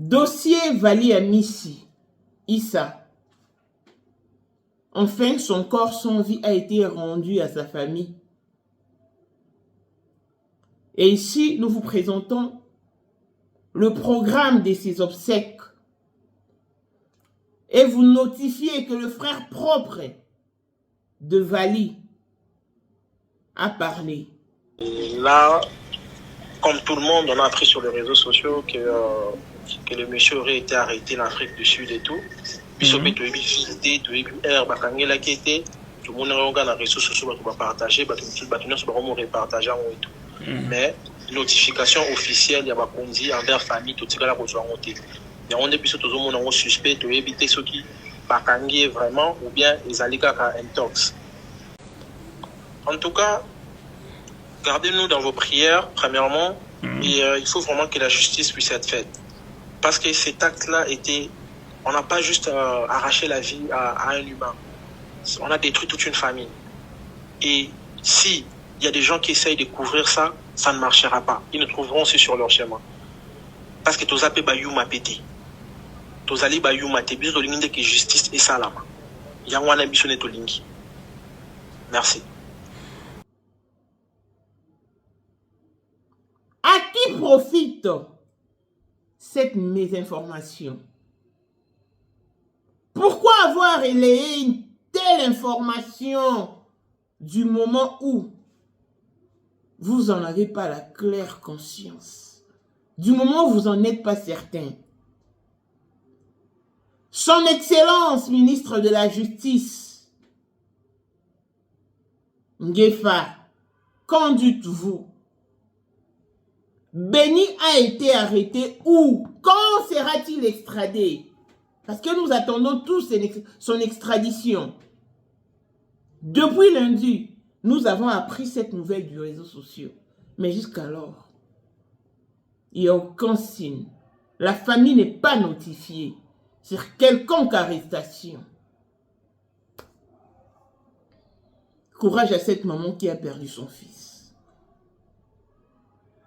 Dossier Vali Amissi, Issa. Enfin, son corps sans vie a été rendu à sa famille. Et ici, nous vous présentons le programme de ses obsèques. Et vous notifiez que le frère propre de Vali a parlé. Là, comme tout le monde, on a appris sur les réseaux sociaux que le monsieur aurait été arrêté en Afrique du Sud et tout. Puis tout le monde a les réseaux sociaux pour partager, partager et tout. Mais notification officielle, il y a pas envers famille, tout ça là rejoint on dit. Et on est plus tout le monde on suspect de éviter ceux qui bakangier vraiment ou bien les alliés à intox. En tout cas, gardez-nous dans vos prières, premièrement, et il faut vraiment que la justice puisse être faite. Parce que cet acte-là était, on n'a pas juste arraché la vie à un humain, on a détruit toute une famille. Et si il y a des gens qui essayent de couvrir ça, ça ne marchera pas. Ils nous trouveront aussi sur leur chemin. Parce que tous appels bayou m'a pété. Tous allés bayou m'a té, bis de l'ingé que justice et salama. Yangwana bisonné to lingi. Merci. À qui profite cette mésinformation? Pourquoi avoir relayé une telle information du moment où vous n'en avez pas la claire conscience, du moment où vous n'en êtes pas certain? Son Excellence, ministre de la Justice, Ngefa, qu'en dites-vous? Béni a été arrêté où? Quand sera-t-il extradé? Parce que nous attendons tous son extradition. Depuis lundi, nous avons appris cette nouvelle du réseau social. Mais jusqu'alors, il n'y a aucun signe. La famille n'est pas notifiée sur quelconque arrestation. Courage à cette maman qui a perdu son fils.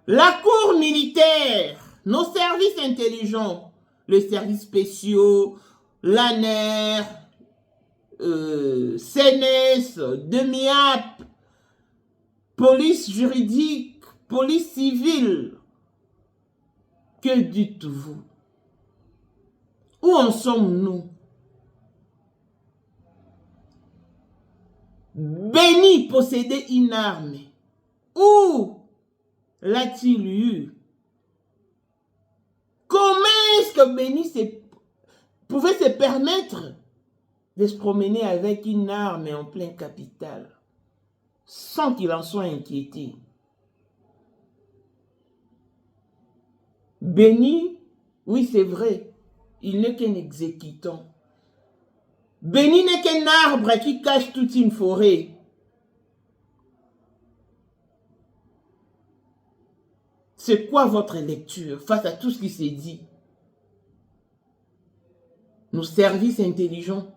La cour militaire, nos services intelligents, les services spéciaux, l'ANER, CNES, DEMIAP, police juridique, police civile. Que dites-vous? Où en sommes-nous? Béni possédait une arme. Où l'a-t-il eu? Comment est-ce que Béni pouvait se permettre de se promener avec une arme en plein capital sans qu'il en soit inquiété? Béni, oui c'est vrai, il n'est qu'un exécutant. Béni n'est qu'un arbre qui cache toute une forêt. C'est quoi votre lecture face à tout ce qui s'est dit? Nos services intelligents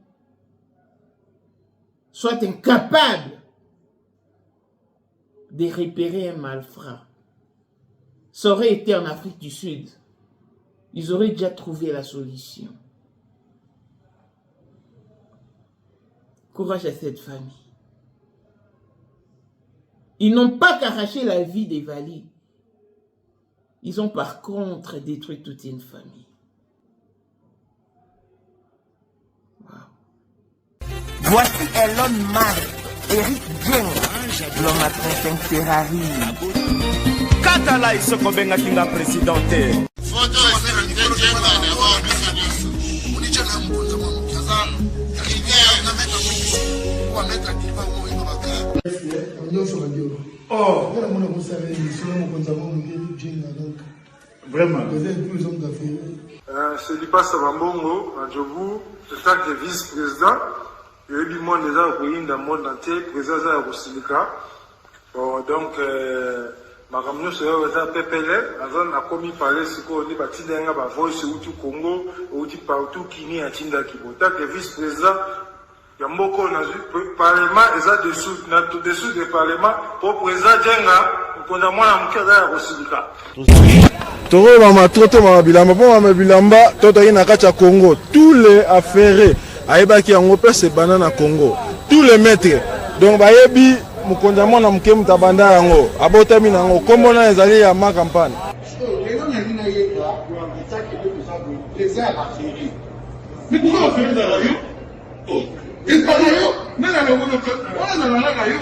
soient incapables de repérer un malfrat. Ça aurait été en Afrique du Sud. Ils auraient déjà trouvé la solution. Courage à cette famille. Ils n'ont pas qu'arraché la vie des Vali. Ils ont par contre détruit toute une famille. Wow. Voici Elon Musk, Eric Dien, l'homme à 35 Ferrari. Katala isoko benga kinga presidente. Photo Oh, vraiment. C'est Lipa Savambongo, à Djobou, le tant que vice-président. Il y a du monde déjà au pays, dans le monde entier, président de la Silika. Donc, ma camion sera PPL, la zone a commis parler ce qu'on dit, Batinga, Voice, Outu Congo, Outu partout, Kini, Atinda Kibota, que vice-président. Il y a beaucoup de parlement, et dessous du parlement, pour président Djenga, pour qu'on a moins de Silika. Toro mama toto mama bilamba po mama bilamba toto ina kacha Congo. Tous les affaires ayeba ki yango pe se banana Congo. Tous les maîtres. Donc bayebi mukonza mona muke mutabanda yango. Abotami nango kombo na ezali ya ma campagne. Mais pourquoi on fait dans la rue? Et pas dans la rue? Mais dans la rue, on est dans la rue.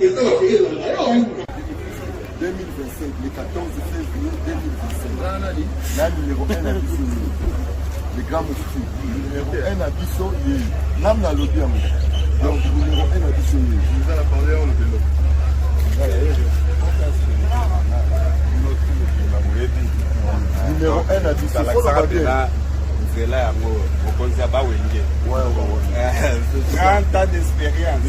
Et ça va faire dans la rue. 2025, le 14 février 2025. Là, numéro 1 à Bissau. Le grand monsieur. Numéro 1 à Bissau, il est l'âme dans l'audience. Donc, numéro 1 à Bissau. Vous allez parler en le vélo. Numéro 1 à Bissau. C'est là, au conseil à Bawenge. Ouais. 30 ans d'expérience.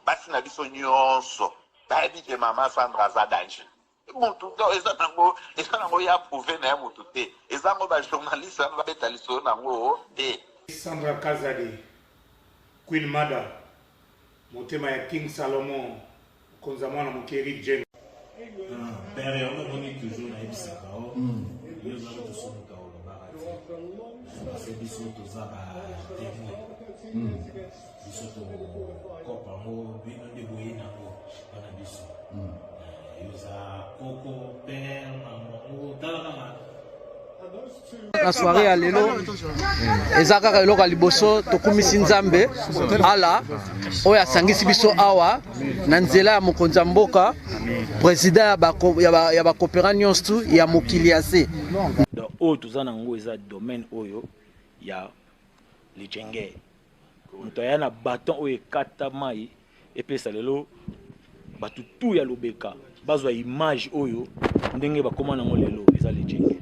Basi na biso nyonso bayebi ke mama Sandra aza danger mutu eza nango ya prouve na ye mutu te eza ngo bajournaliste wana babeta lisolo nango te. Sandra Kazadi, Queen Mada, motema ya King Salomon, konza mwana mokeri James. Père, on a toujours na ebisaka o. Yo za to somo ka o ba c'est biso to za ba technique. Biso to kopa mo bino de boyina ko bana biso. Yo za koko père maman dala la soirée à lelo ezaka eloko liboso tokumisi nzambe ala oya sangisi biso awa na nzela ya mokonza mboka président ya ba coopéra nyonso ya mokili ase donc oyo toza nango eza domaine oyo ya lijenge moto aya na baton oyo ekata mai epesa lelo bato tu ya lobeka bazwa image oyo ndenge bakoma nango lelo eza lijenge.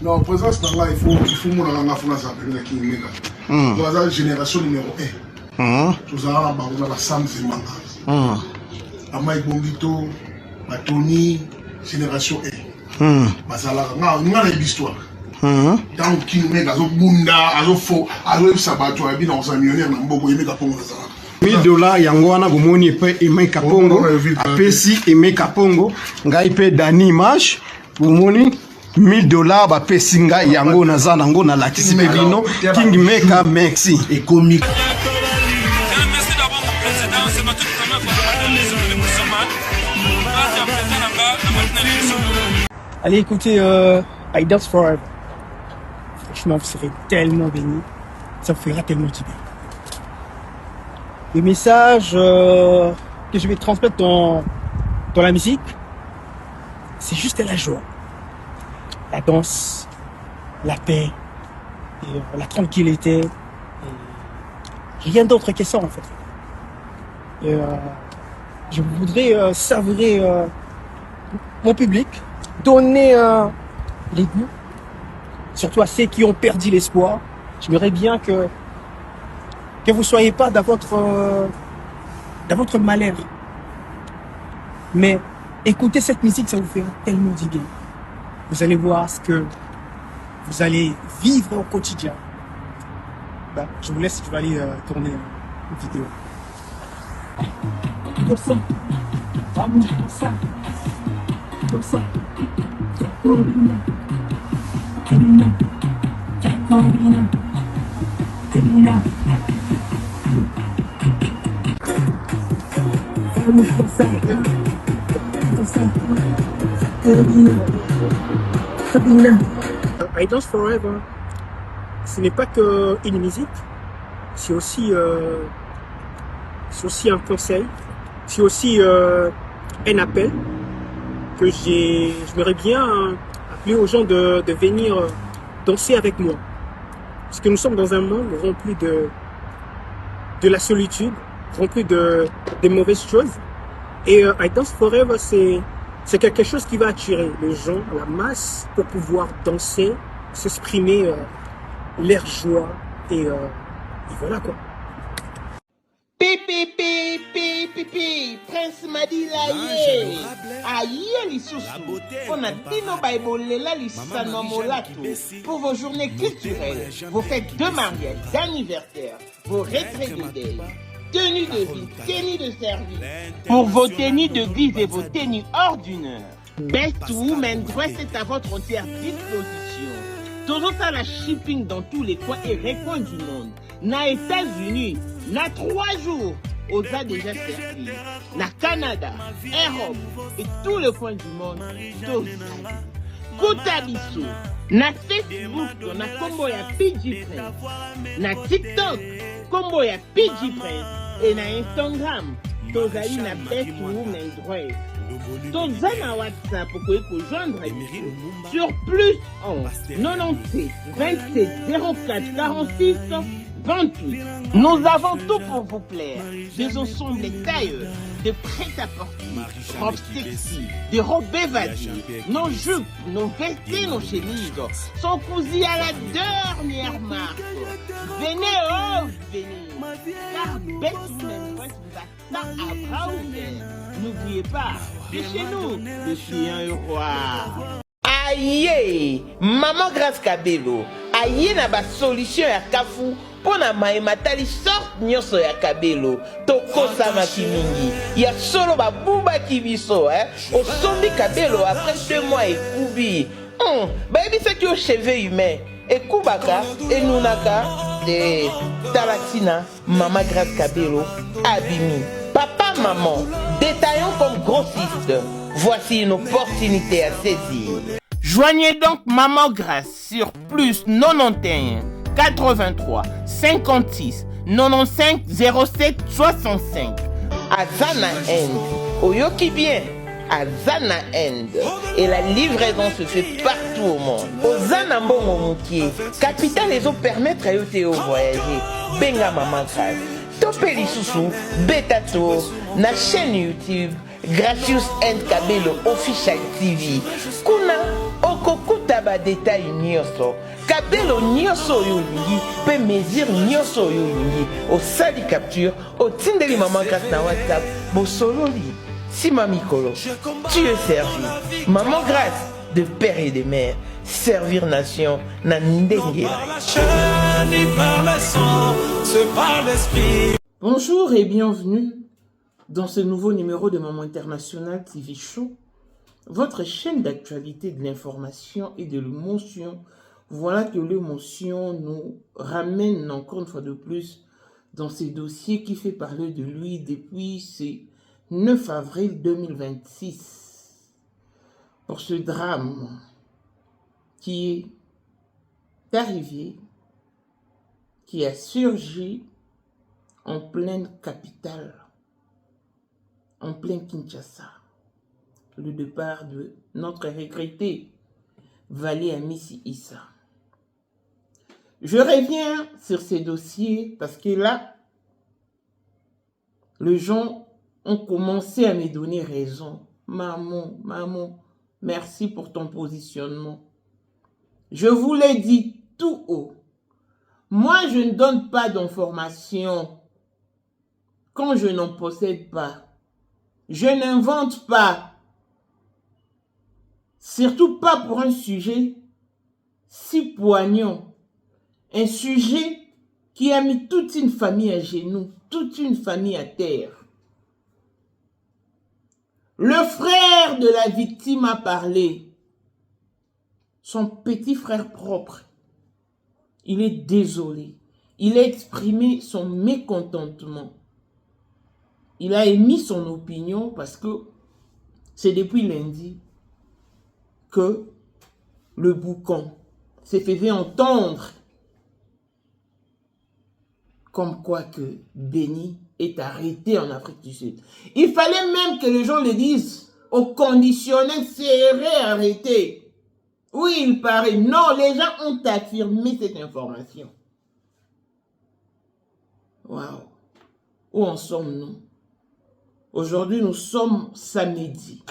Non, présence dans là, il faut mon la France appelé qui mega. Voilà la génération numéro 1. Tous à la Sam Zemanga. Amai Bombito, Tony, génération 1. Basala, on a l'histoire. Dans qui mega, azo bunda, azo fo, azo sabato, abi na osa millionnaire na mboko yemeka pongo za. $1000 yango wana bomoni pe Emeka Pongo, apesi Emeka Pongo, ngai pe Dani Mash, bomoni $1000 ba pesinga yango naza nango na lakisi bino King Meka merci et comique. Merci d'avoir mon président, c'est ma toute première fois de Moussaman. Allez écoutez I Dance Forever. Franchement vous serez tellement bénis, ça vous fera tellement du bien. Le message que je vais transmettre dans la musique, c'est juste la joie. La danse, la paix, et la tranquillité, et rien d'autre que ça en fait. Et, je voudrais savourer mon public, donner les goûts, surtout à ceux qui ont perdu l'espoir. J'aimerais bien que vous ne soyez pas dans votre malheur. Mais écoutez cette musique, ça vous fait tellement du bien. Vous allez voir ce que vous allez vivre au quotidien. Ben, je vous laisse, je vais aller tourner une vidéo. I Dance Forever, ce n'est pas qu'une musique, c'est aussi un conseil, c'est aussi un appel que j'aimerais bien appeler aux gens de venir danser avec moi. Parce que nous sommes dans un monde rempli de la solitude, rempli de mauvaises choses. Et I Dance Forever, c'est quelque chose qui va attirer les gens, la masse, pour pouvoir danser, s'exprimer leur joie et voilà quoi. Pipi, Prince Madila ye. Aïe lisusu. On a bino baibolela lisano molato. Pour vos journées culturelles, vos fêtes de mariage, d'anniversaire, vos retraites de deuil. tenues de vie, tenues de service, pour vos tenues de vie et vos tenues ordinaires. Best Women Dress est à votre entière disposition. Toujours ça la shipping dans tous les coins et recoins du monde. Na États-Unis, na 3 jours, aux a déjà servi. Na Canada, Europe et tous les coins du monde, Koutabiso, na Facebook, na combo ya PG Prince, na TikTok, combo ya PG Prince, et na Instagram, tozali na Best Women Dress. Toza na WhatsApp pour joindre sur plus 11 97 27 04 46 28. Nous avons tout pour vous plaire. Des ensembles tailleurs, de prêt-à-porter, robes sexy, des robes évadées, nos jupes, nos vestes, nos chemises sont cousues à la dernière marque. Venez, oh, venez. Car Best Women Dress vous attend à bras ouverts. N'oubliez pas, c'est chez nous, le chien roi. Aïe, Maman Grâce Kabelo, aïe na ba solution ya kafu pona maematali sorte nyonso ya Kabelo. Tokosama kimingi, ya solo ba buba kibiso, osombi Kabelo après 2 mois ekubi. Baby c'est que cheveux humains, ekubaka, enunaka, de Talatina, Maman Grâce Kabelo, abimi. Papa, maman, détaillons comme grossiste. Voici une opportunité à saisir. Joignez donc Maman Grâce sur plus 91 83 56 95 07 65. Azana End. Oyoki bien. Azana End. Et la livraison se fait partout au monde. Ozana Mbongo Moukié. Capital les autres permettre à Yoteo voyager. Benga Maman Grâce. Topeli Soussou, Betato, na chaîne YouTube, Gracious and Kabelo Official TV. Kuna okokuta ba détail nyoso. Kabelo nyoso yolingi, pe mesure nyoso yolingi. Au sali capture, au tindeli Maman Grâce na WhatsApp, bo sololi. Si mamikolo, tu es servi. Maman Grâce, de père et de mère, servir nation, na ndenge. Bonjour et bienvenue dans ce nouveau numéro de Maman International TV Show, votre chaîne d'actualité, de l'information et de l'émotion. Voilà que l'émotion nous ramène encore une fois de plus dans ces dossiers qui fait parler de lui depuis ce 9 avril 2026 pour ce drame qui est arrivé, qui a surgi en pleine capitale, en plein Kinshasa, le départ de notre regretté Valet Amissi Issa. Je reviens sur ces dossiers parce que là, les gens ont commencé à me donner raison. Maman, merci pour ton positionnement. Je vous l'ai dit tout haut. Moi, je ne donne pas d'informations quand je n'en possède pas. Je n'invente pas. Surtout pas pour un sujet si poignant. Un sujet qui a mis toute une famille à genoux, toute une famille à terre. Le frère de la victime a parlé. Son petit frère propre. Il est désolé. Il a exprimé son mécontentement. Il a émis son opinion parce que c'est depuis lundi que le boucan s'est fait entendre comme quoi que Béni est arrêté en Afrique du Sud. Il fallait même que les gens le disent au conditionnel serait arrêté. Oui, il paraît. Non, les gens ont affirmé cette information. Waouh. Où en sommes-nous? Aujourd'hui, nous sommes samedi.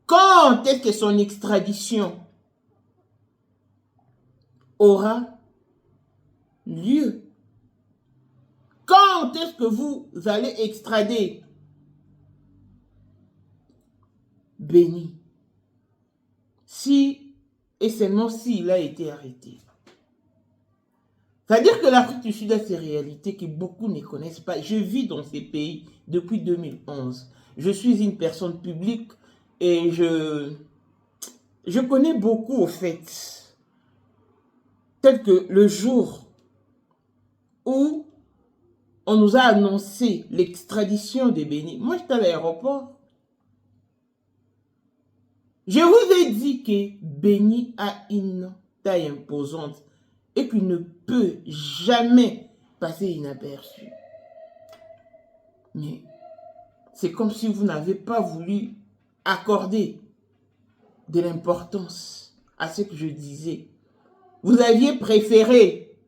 Quand est-ce que son extradition aura lieu? Quand est-ce que vous allez extrader Béni? Si et seulement s'il a été arrêté. C'est-à-dire que l'Afrique du Sud a ces réalités que beaucoup ne connaissent pas. Je vis dans ces pays depuis 2011. Je suis une personne publique et je connais beaucoup au fait. Tel que le jour où on nous a annoncé l'extradition de Béni. Moi, j'étais à l'aéroport. Je vous ai dit que Béni a une taille imposante et qu'il ne peut jamais passer inaperçu. Mais c'est comme si vous n'avez pas voulu accorder de l'importance à ce que je disais. Vous aviez préféré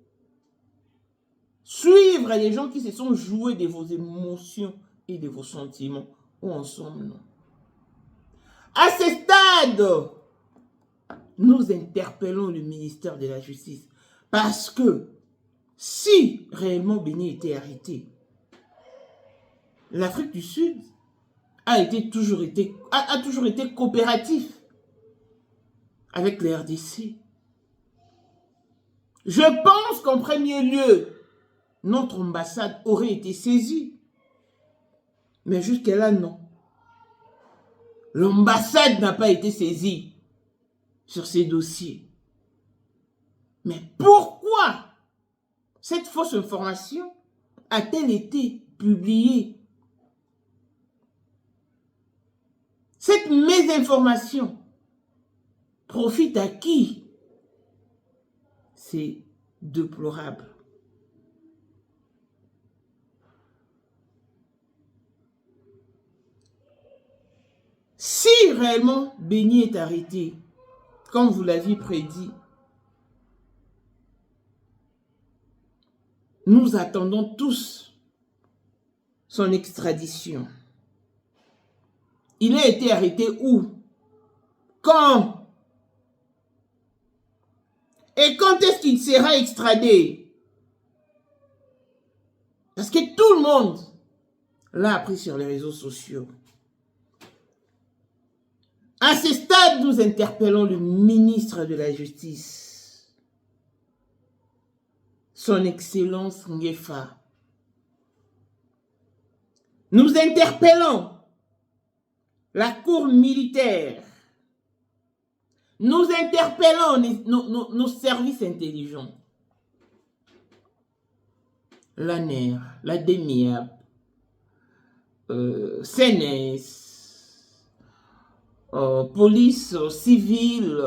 suivre les gens qui se sont joués de vos émotions et de vos sentiments. Ou ensemble, non. À ce stade, nous interpellons le ministère de la Justice. Parce que si réellement Béni était arrêté, l'Afrique du Sud a toujours été coopératif avec les RDC. Je pense qu'en premier lieu, notre ambassade aurait été saisie. Mais jusqu'à là, non. L'ambassade n'a pas été saisie sur ces dossiers. Mais pourquoi cette fausse information a-t-elle été publiée? Cette mésinformation profite à qui? C'est déplorable. Si réellement Béni est arrêté, comme vous l'aviez prédit, nous attendons tous son extradition. Il a été arrêté où? Quand? Et quand est-ce qu'il sera extradé? Parce que tout le monde l'a appris sur les réseaux sociaux. À ce stade, nous interpellons le ministre de la Justice, son Excellence Ngefa. Nous interpellons la Cour militaire. Nous interpellons nos services intelligents. L'ANER, la DEMIAB, CNES, police civile,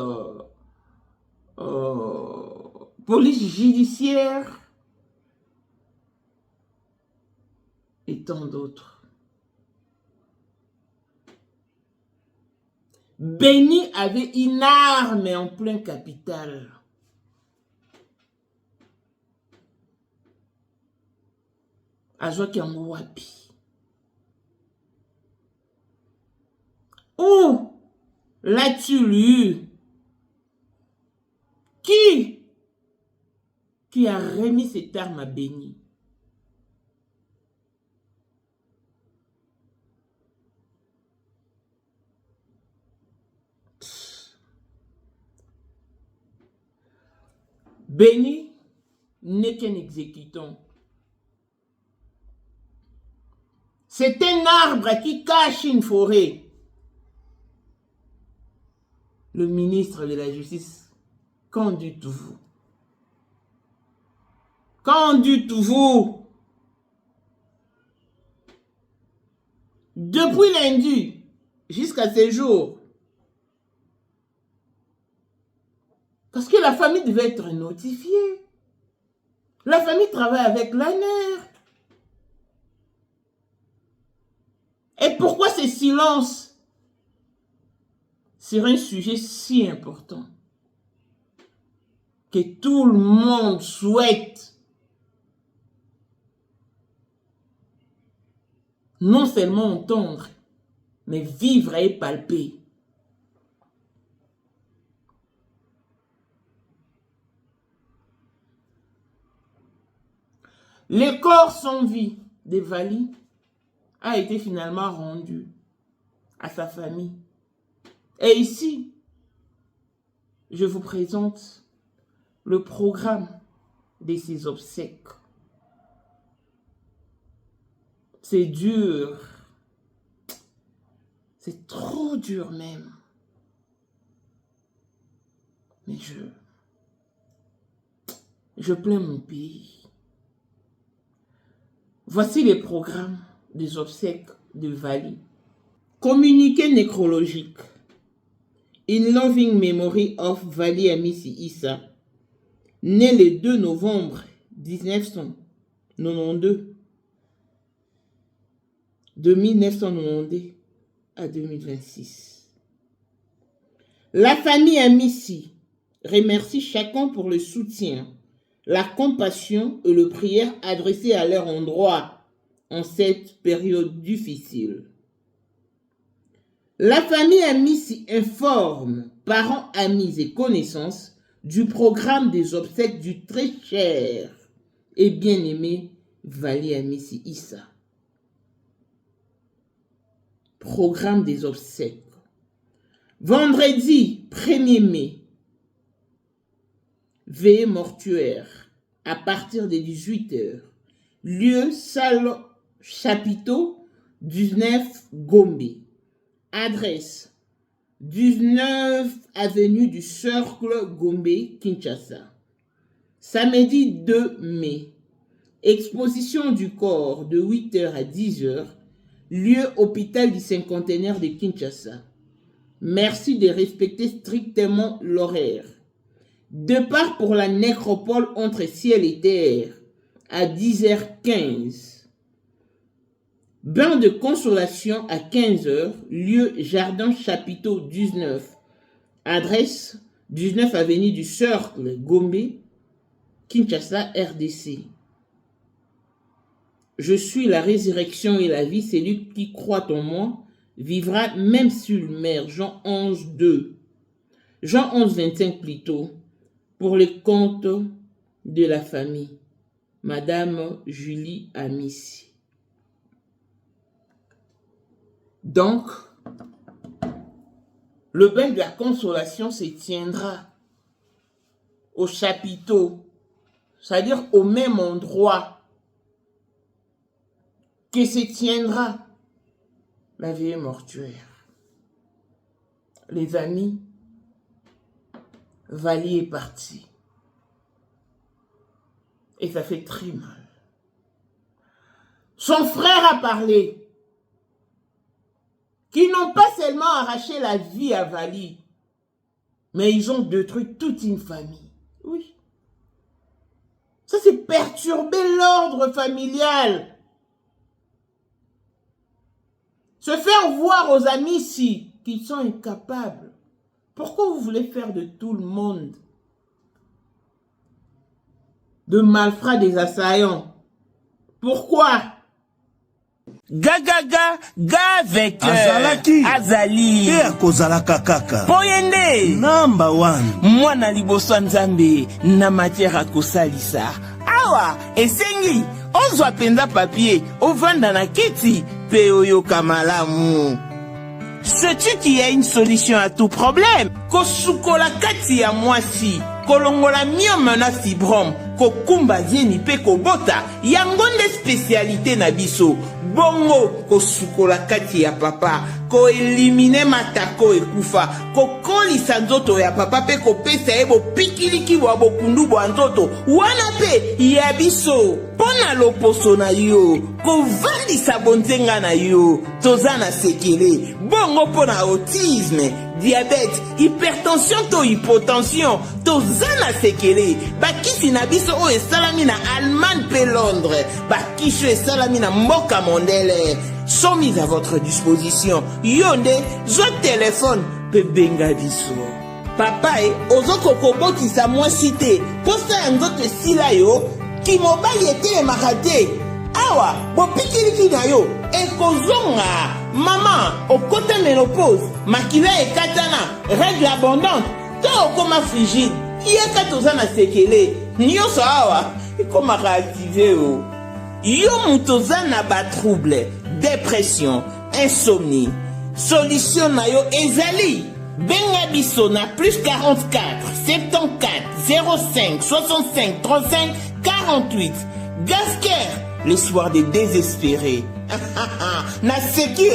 police judiciaire et tant d'autres. Béni avait une arme en plein capital. Azoki Wapi. Où l'as-tu lu? Qui a remis cette arme à Béni? Béni n'est qu'un exécutant. C'est un arbre qui cache une forêt. Le ministre de la Justice, qu'en dites-vous? Qu'en dites-vous? Depuis lundi jusqu'à ce jour, parce que la famille devait être notifiée. La famille travaille avec l'ANER. Et pourquoi ce silence sur un sujet si important que tout le monde souhaite non seulement entendre, mais vivre et palper? Le corps sans vie de Vali a été finalement rendu à sa famille. Et ici, je vous présente le programme de ses obsèques. C'est dur. C'est trop dur même. Mais je plains mon pays. Voici les programmes des obsèques de Vali. Communiqué nécrologique. In loving memory of Vali Amisi Issa, né le 2 novembre 1992, de 1992 à 2026. La famille Amissi remercie chacun pour le soutien, la compassion et le prière adressées à leur endroit en cette période difficile. La famille Amissi informe parents, amis et connaissances du programme des obsèques du très cher et bien-aimé Vali Amisi Issa. Programme des obsèques. Vendredi 1er mai, veillée mortuaire à partir de 18h. Lieu salle chapiteau 19 Gombe. Adresse 19 avenue du Cercle Gombe, Kinshasa. Samedi 2 mai, exposition du corps de 8h à 10h. Lieu hôpital du cinquantenaire de Kinshasa. Merci de respecter strictement l'horaire. Départ pour la nécropole entre ciel et terre à 10h15. Bain de consolation à 15h. Lieu Jardin Chapiteau 19. Adresse 19 avenue du Cercle Gombe, Kinshasa, RDC. Je suis la résurrection et la vie, celui qui croit en moi vivra même sur mer. Jean 11, 2. Jean 11, 25 plutôt, pour les comptes de la famille. Madame Julie Amissi. Donc, le bain de la consolation se tiendra au chapiteau, c'est-à-dire au même endroit que se tiendra la veillée mortuaire. Les amis, Vali est parti. Et ça fait très mal. Son frère a parlé. Qui n'ont pas seulement arraché la vie à Vali, mais ils ont détruit toute une famille. Oui. Ça, c'est perturber l'ordre familial. Se faire voir aux amis ici qu'ils sont incapables. Pourquoi vous voulez faire de tout le monde de malfrats des assaillants? Pourquoi? Gagaga, avec Azali. Et akozalaka kaka. Poyende. Number one. Mwana liboso nzambe na matière akosalisa. Awa, esengi. Ozwa penza papier, ovanda na kiti, pe oyoka malamu. Sais-tu qu'il y a une solution à tout problème? Kosukola kati ya mwasi, kolongola myome na fibrom, kokumba zeni pe kobota, yangonde spécialité na biso. Bongo kosukola kati ya papa, ko elimine matako ekufa, ko kolisa nzoto ya papa pe kopesa ebo pikiliki wa bokundu bwa nzoto, wana pe ya biso. Pona loposo na yo, kovandisa bonzenga na yo, tozana sekele, bongo pona autisme, diabète, hypertension to hypotension, tozana sekele, bakisi na biso o esalami na Allemagne pe Londres, bakisho esalami na mboka mondele, sont mis à votre disposition. Yonde, zo téléphone, pe benga biso. Papa ozoko kobokisa mwasi te, posa ya nzoto esila yo, ki mobali ete emakate. Awa, bopikiliki na yo, ekozonga. Maman, okota ménopause, makila ekatana, règle abondante, to okoma frigide, yeka tozana sekele, nyoso awa, ekoma réactivé o. Yo mutozana ba trouble, dépression, insomnie. Solution na yo ezali. Benga biso na plus 44 74 05 65 35 48. Gasker, l'espoir des désespérés. Na seki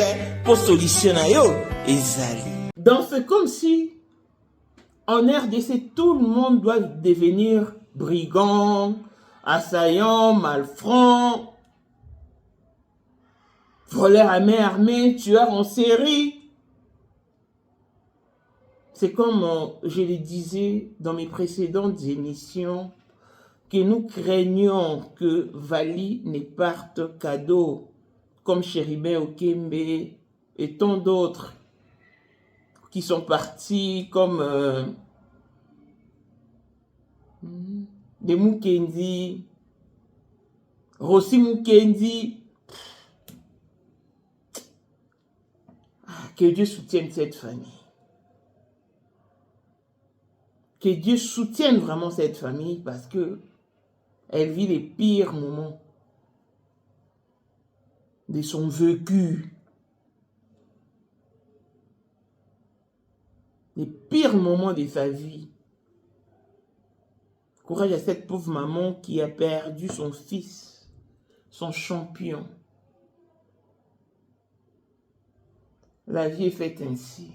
pour solution na yo ezali. Donc c'est comme si en RDC tout le monde doit devenir brigand, assaillant, malfrant, voleur à main armée, tueur en série. C'est comme je le disais dans mes précédentes émissions, que nous craignons que Vali ne parte cadeau, comme Chéribin Okembe et tant d'autres qui sont partis, comme des Mukendi, Rossi Mukendi. Que Dieu soutienne cette famille. Que Dieu soutienne vraiment cette famille parce que elle vit les pires moments de son vécu. Les pires moments de sa vie. Courage à cette pauvre maman qui a perdu son fils, son champion. La vie est faite ainsi.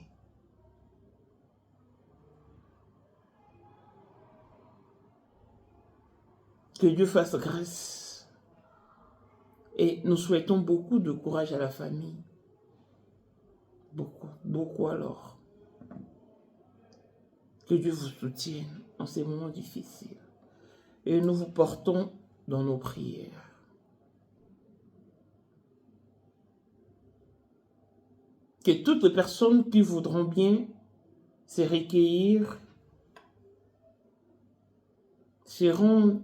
Que Dieu fasse grâce. Et nous souhaitons beaucoup de courage à la famille. Beaucoup, beaucoup alors. Que Dieu vous soutienne en ces moments difficiles. Et nous vous portons dans nos prières. Que toutes les personnes qui voudront bien se recueillir se rendent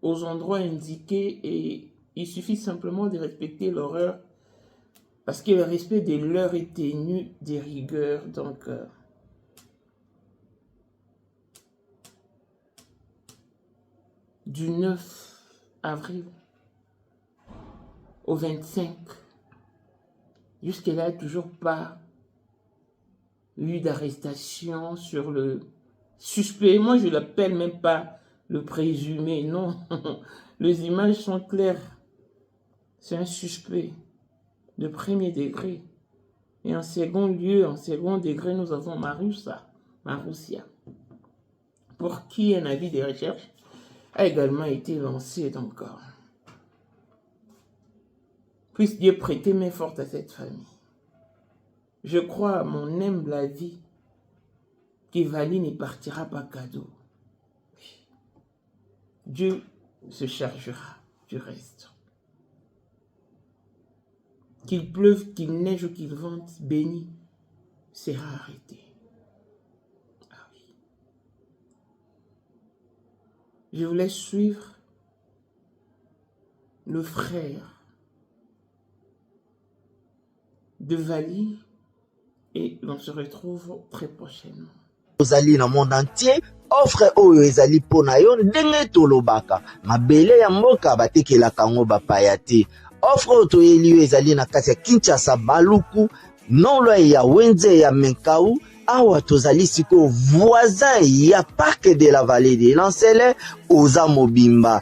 aux endroits indiqués et il suffit simplement de respecter l'heure parce que le respect de l'heure est tenu des rigueurs. Donc, du 9 avril au 25, jusqu'à-là, toujours pas eu d'arrestation sur le suspect. Moi, je l'appelle même pas le présumé, non. Les images sont claires. C'est un suspect de premier degré. Et en second lieu, en second degré, nous avons Maroussia, pour qui un avis de recherche a également été lancé. Donc, puisse Dieu prêter main forte à cette famille. Je crois à mon humble avis que Vali ne partira pas cadeau. Dieu se chargera du reste. Qu'il pleuve, qu'il neige ou qu'il vente, béni sera arrêté. Ah oui. Je vous laisse suivre le frère de Vali et l'on se retrouve très prochainement. Ozali na monde entier offre oyo ezali pona yo ndenge tolobaka mabele ya mboka batekelaka ngo bapaya te. Offre oyo toyeli yo ezali na kati ya Kinshasa Baluku nolo ya Wenze ya Menkau awa tozali siko voisin ya parc de la vallée de Lancele oza mobimba.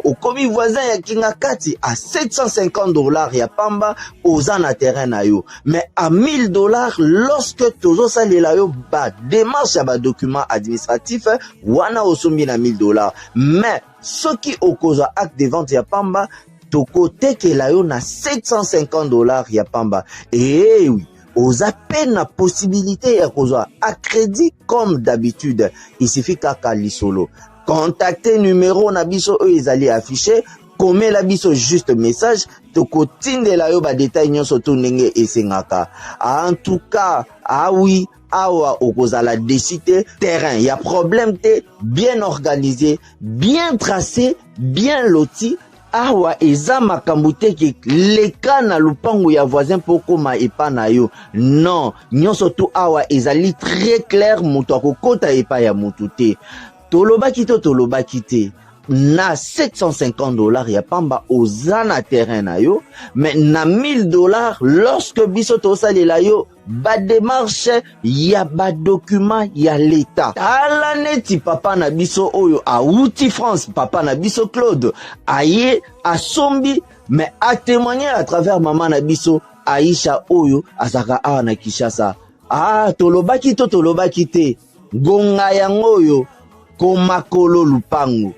Okomi voisin ya Kingakati à $750 ya pamba oza na terrain na yo. Mais à $1000 lorsque tozo salela yo ba démarche ya ba document administratif wana osombi na $1000. Mais soki okozwa acte de vente ya pamba toko tekela yo na $750 ya pamba. Et oui, aux appels la possibilité à crédit comme d'habitude. Il suffit qu'à lisolo. Contactez numéro nabiso eux ils allaient afficher. Comme la biso juste message. Toko tinde la yo ba détail nyon soto nenge et sengaka. En tout cas, oui. Awa okozala décider terrain. Il y a problème te bien organisé, bien tracé, bien loti. Awa eza makambo te ki leka na lupango ya voisin poko ma epa na yo. Non, nyonso tu awa ezali très clair moto akokota epa ya motu te. Tolobaki te. na 750 dollars ya pamba oza na terrain na yo, mais na 1000 dollars lorsque biso tosalela yo ba démarche ya ba document ya l'état. Tala neti papa na biso oyo auti France, papa na biso Claude aye asombi, mais a témoigner à travers maman na biso Aisha oyo azaka awa na Kinshasa. Tolobaki to tolobaki te, gonga yango oyo komakolo lupango.